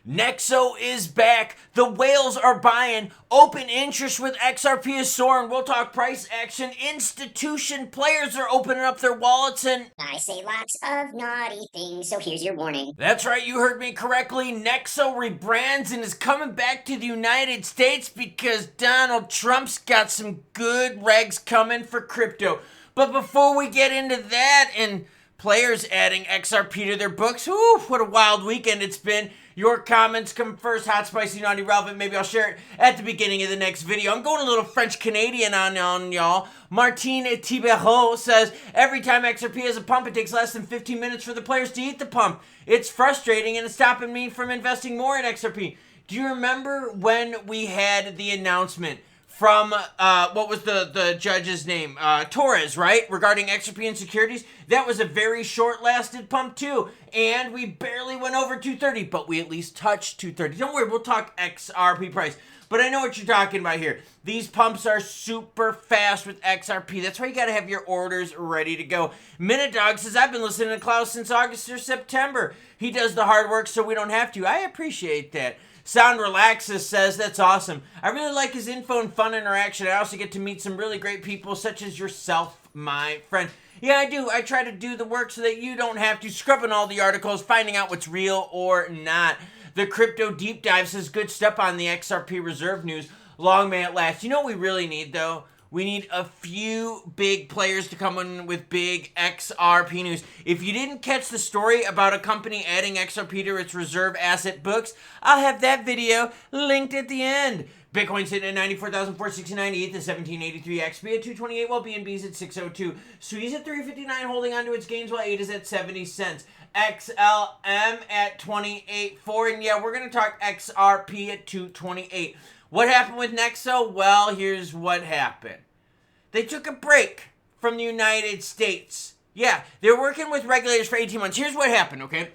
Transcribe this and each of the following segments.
Nexo is back. The whales are buying. Open interest with XRP is soaring. We'll talk price action. Institution players are opening up their wallets and I say lots of naughty things, so here's your warning. That's right, you heard me correctly. Nexo rebrands and is coming back to the United States because Donald Trump's got some good regs coming for crypto. But before we get into that and players adding XRP to their books, whew, what a wild weekend it's been. Your comments come first, hot, spicy, naughty, relevant. Maybe I'll share it at the beginning of the next video. I'm going a little French-Canadian on y'all. Martine Thibault says, every time XRP has a pump, it takes less than 15 minutes for the players to eat the pump. It's frustrating and it's stopping me from investing more in XRP. Do you remember when we had the announcement from, what was the judge's name? Torres, right? Regarding XRP and securities. That was a very short-lasted pump, too. And we barely went over 230, but we at least touched 230. Don't worry, we'll talk XRP price. But I know what you're talking about here. These pumps are super fast with XRP. That's why you got to have your orders ready to go. Minute Dog says, I've been listening to Klaus since August or September. He does the hard work so we don't have to. I appreciate that. Sound Relaxes says, that's awesome. I really like his info and fun interaction. I also get to meet some really great people such as yourself, my friend. Yeah, I do. I try to do the work so that you don't have to scrubbing all the articles, finding out what's real or not. The Crypto Deep Dive says, good stuff on the XRP reserve news. Long may it last. You know what we really need, though? We need a few big players to come in with big XRP news. If you didn't catch the story about a company adding XRP to its reserve asset books, I'll have that video linked at the end. Bitcoin's sitting at 94,469, ETH at 1783, XP at 228, while BNB's at 602. Swee's at 359, holding on to its gains, while 8 is at 70 cents. XLM at 28.4, and yeah, we're going to talk XRP at 228. What happened with Nexo? Well, here's what happened. They took a break from the United States. Yeah, they were working with regulators for 18 months. Here's what happened, okay?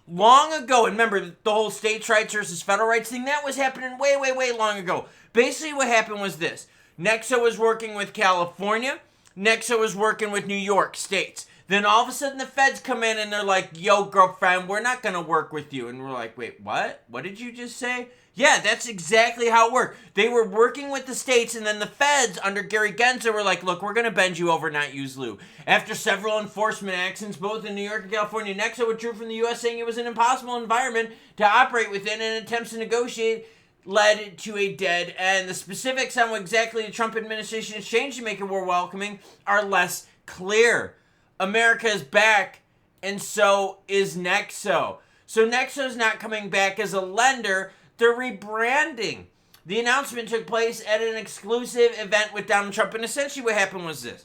Long ago, and remember the whole states' rights versus federal rights thing, that was happening way, way, way long ago. Basically, what happened was this. Nexo was working with California. Nexo was working with New York states. Then all of a sudden, the feds come in and they're like, yo, girlfriend, we're not going to work with you. And we're like, wait, what? What did you just say? Yeah, that's exactly how it worked. They were working with the states, and then the feds, under Gary Gensler, were like, look, we're going to bend you over, not use Lou. After several enforcement actions, both in New York and California, Nexo withdrew from the U.S., saying it was an impossible environment to operate within, and attempts to negotiate led to a dead end. The specifics on what exactly the Trump administration has changed to make it more welcoming are less clear. America is back, and so is Nexo. So Nexo's not coming back as a lender. They're rebranding. The announcement took place at an exclusive event with Donald Trump, and essentially what happened was this.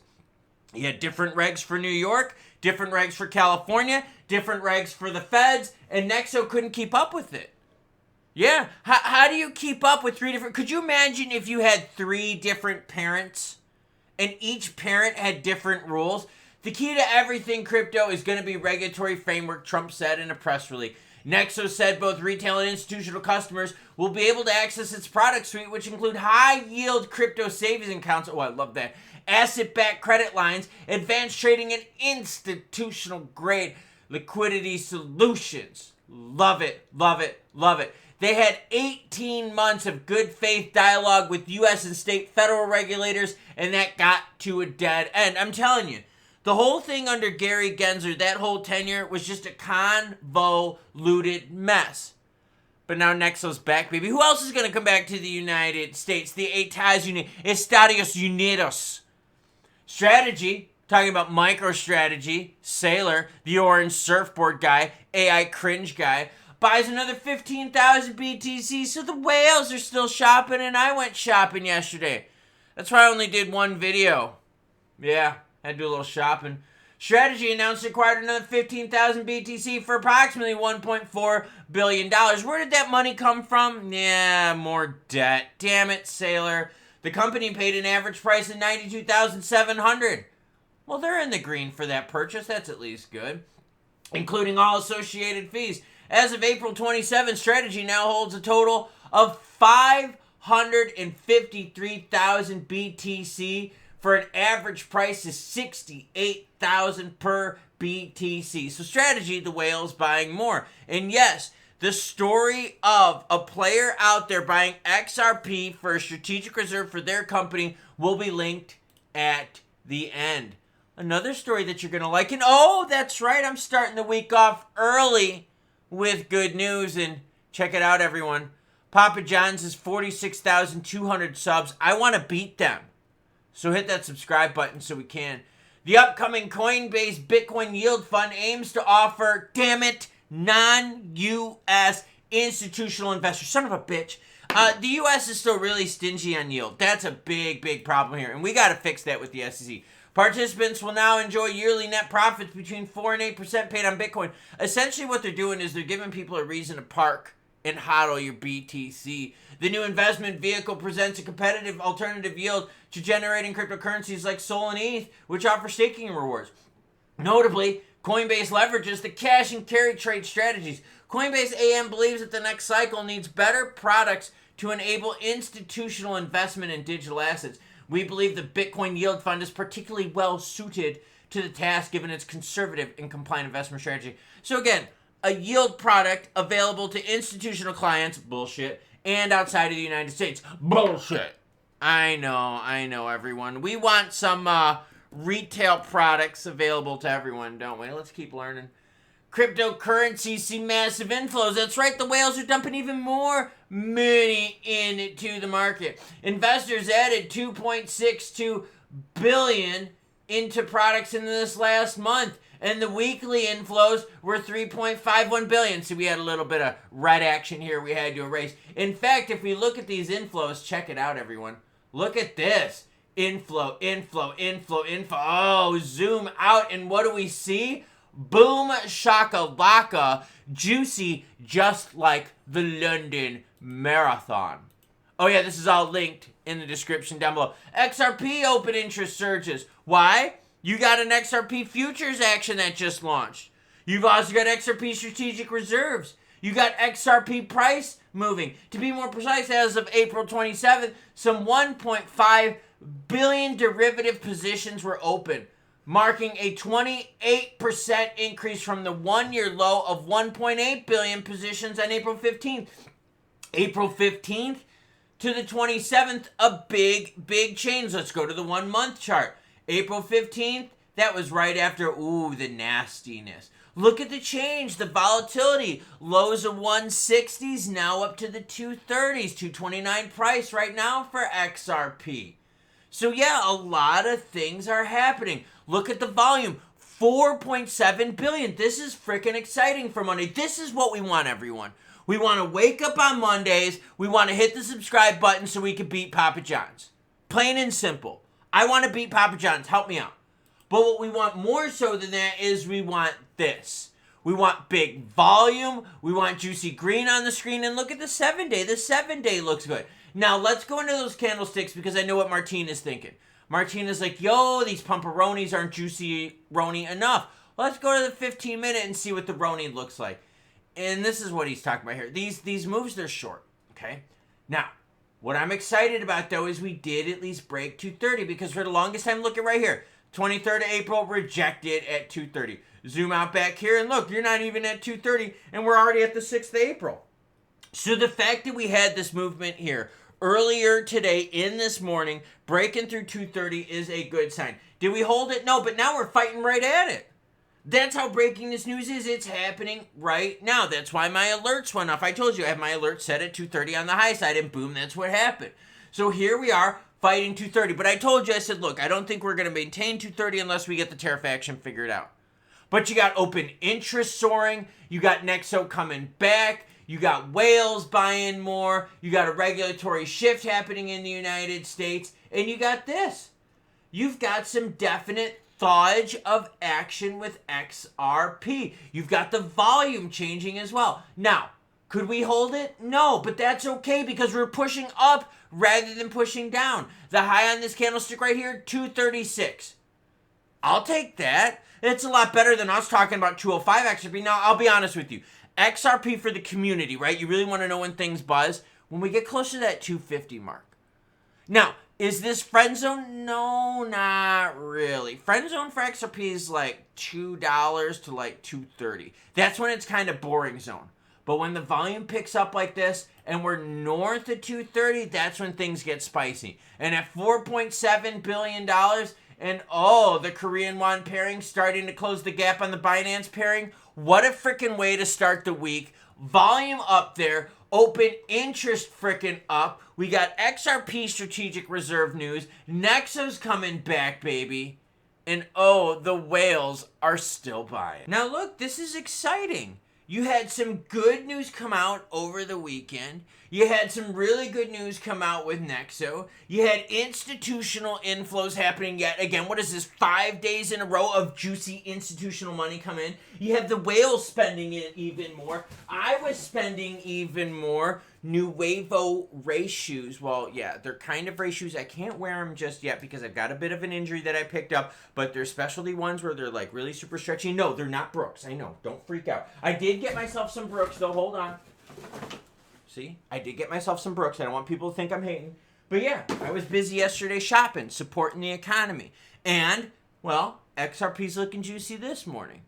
You had different regs for New York, different regs for California, different regs for the feds, and Nexo couldn't keep up with it. Yeah, how do you keep up with three different... Could you imagine if you had 3 different parents, and each parent had different rules? The key to everything crypto is going to be regulatory framework, Trump said in a press release. Nexo said both retail and institutional customers will be able to access its product suite, which include high-yield crypto savings accounts. Oh, I love that. Asset-backed credit lines, advanced trading, and institutional-grade liquidity solutions. Love it, love it, love it. They had 18 months of good faith dialogue with U.S. and state federal regulators, and that got to a dead end. I'm telling you. The whole thing under Gary Gensler, that whole tenure, was just a convoluted mess. But now Nexo's back, baby. Who else is going to come back to the United States? The Estados Unidos. Strategy, talking about MicroStrategy, Sailor, the orange surfboard guy, AI cringe guy, buys another 15,000 BTC, so the whales are still shopping, and I went shopping yesterday. That's why I only did one video. Yeah. Had to do a little shopping. Strategy announced it acquired another 15,000 BTC for approximately $1.4 billion. Where did that money come from? Yeah, more debt. Damn it, Sailor. The company paid an average price of $92,700. Well, they're in the green for that purchase. That's at least good. Including all associated fees. As of April 27, Strategy now holds a total of 553,000 BTC for an average price of $68,000 per BTC. So Strategy, the whale's buying more. And yes, The story of a player out there buying XRP for a strategic reserve for their company will be linked at the end. Another story that you're going to like. And oh, that's right, I'm starting the week off early with good news. And check it out, everyone. Papa John's is 46,200 subs. I want to beat them. So hit that subscribe button so we can. The upcoming Coinbase Bitcoin Yield Fund aims to offer, damn it, non-U.S. institutional investors. Son of a bitch. The U.S. is still really stingy on yield. That's a big, big problem here. And we got to fix that with the SEC. Participants will now enjoy yearly net profits between 4 and 8% paid on Bitcoin. Essentially what they're doing is they're giving people a reason to park and hodl your BTC. The new investment vehicle presents a competitive alternative yield to generating cryptocurrencies like SOL and ETH, which offer staking rewards. Notably, Coinbase leverages the cash and carry trade strategies. Coinbase AM believes that the next cycle needs better products to enable institutional investment in digital assets. We believe the Bitcoin Yield Fund is particularly well suited to the task given its conservative and compliant investment strategy. So again, a yield product available to institutional clients, bullshit, and outside of the United States, bullshit. I know, everyone. We want some retail products available to everyone, don't we? Let's keep learning. Cryptocurrencies see massive inflows. That's right, the whales are dumping even more money into the market. Investors added $2.62 billion into products in this last month, and the weekly inflows were $3.51 billion. So we had a little bit of red action here we had to erase. In fact, if we look at these inflows, check it out, everyone. Look at this. Inflow. Oh, zoom out, and what do we see? Boom shakalaka, juicy, just like the London Marathon. Oh yeah, this is all linked in the description down below. XRP open interest surges. Why? You got an XRP futures action that just launched. You've also got XRP strategic reserves. You got XRP price moving. To be more precise, as of April 27th, some 1.5 billion derivative positions were open, marking a 28% increase from the one-year low of 1.8 billion positions on April 15th. April 15th to the 27th, a big change. Let's go to the 1 month chart. April 15th, that was right after, the nastiness. Look at the change, the volatility. Lows of 160s, now up to the 230s, 229 price right now for XRP. So yeah, a lot of things are happening. Look at the volume, 4.7 billion. This is freaking exciting for Monday. This is what we want, everyone. We want to wake up on Mondays. We want to hit the subscribe button so we can beat Papa John's. Plain and simple. I want to beat Papa John's. Help me out. But what we want more so than that is we want this. We want big volume. We want juicy green on the screen. And look at the 7-day. The 7-day looks good. Now, let's go into those candlesticks because I know what Martine is thinking. Martina's like, yo, these pumperonis aren't juicy-roni enough. Let's go to the 15-minute and see what the roni looks like. And this is what he's talking about here. These moves, they're short, okay? Now, what I'm excited about, though, is we did at least break 230 because for the longest time, look at right here. 23rd of April, rejected at 230. Zoom out back here, and look, you're not even at 230, and we're already at the 6th of April. So the fact that we had this movement here earlier today in this morning, breaking through 230 is a good sign. Did we hold it? No, but now we're fighting right at it. That's how breaking this news is. It's happening right now. That's why my alerts went off. I told you I have my alert set at 230 on the high side, and boom, that's what happened. So here we are fighting 230. But I told you, I said, look, I don't think we're going to maintain 230 unless we get the tariff action figured out. But you got open interest soaring. You got Nexo coming back. You got whales buying more. You got a regulatory shift happening in the United States. And you got this. You've got some definite thawage of action with XRP. You've got the volume changing as well. Now, could we hold it? No, but that's okay because we're pushing up rather than pushing down. The high on this candlestick right here, 236. I'll take that. It's a lot better than us talking about 205 XRP. Now, I'll be honest with you. XRP for the community, right? You really want to know when things buzz? When we get closer to that 250 mark. Now, is this friend zone? No, not really. Friend zone for XRP is like $2 to like $2.30. That's when it's kind of boring zone. But when the volume picks up like this and we're north of 230, that's when things get spicy. And at $4.7 billion, and the Korean won pairing starting to close the gap on the Binance pairing. What a freaking way to start the week. Volume up there. Open interest freaking up. We got XRP strategic reserve news. Nexo's coming back, baby. And the whales are still buying. Now look, this is exciting. You had some good news come out over the weekend. You had some really good news come out with Nexo. You had institutional inflows happening yet again. What is this, 5 days in a row of juicy institutional money come in? You have the whales spending it even more. I was spending even more. Nuevo race shoes. Well, yeah, they're kind of race shoes. I can't wear them just yet because I've got a bit of an injury that I picked up, but they're specialty ones where they're like really super stretchy. No, they're not Brooks. I know. Don't freak out. I did get myself some Brooks though. Hold on. See? I did get myself some Brooks. I don't want people to think I'm hating. But yeah, I was busy yesterday shopping, supporting the economy. And, well, XRP's looking juicy this morning.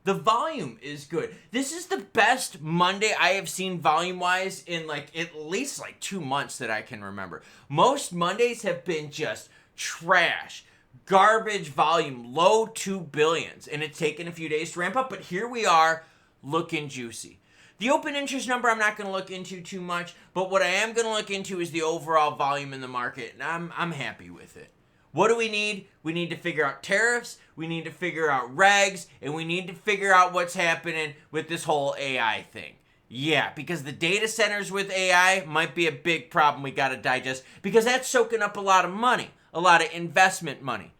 The volume is good. This is the best Monday I have seen volume-wise in at least 2 months that I can remember. Most Mondays have been just trash, garbage volume, low 2 billions. And it's taken a few days to ramp up, but here we are looking juicy. The open interest number I'm not going to look into too much, but what I am going to look into is the overall volume in the market, and I'm happy with it. What do we need? We need to figure out tariffs, we need to figure out regs, and we need to figure out what's happening with this whole AI thing. Yeah, because the data centers with AI might be a big problem we got to digest, because that's soaking up a lot of money, a lot of investment money.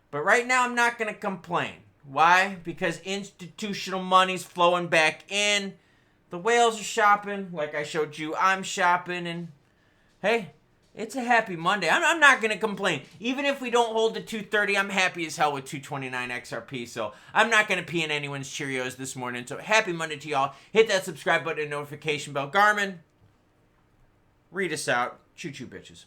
But right now, I'm not going to complain. Why? Because institutional money's flowing back in. The whales are shopping, like I showed you, I'm shopping, and hey, it's a happy Monday. I'm not going to complain. Even if we don't hold the 230, I'm happy as hell with 229 XRP. So I'm not going to pee in anyone's Cheerios this morning. So happy Monday to y'all. Hit that subscribe button and notification bell. Garmin, read us out. Choo-choo, bitches.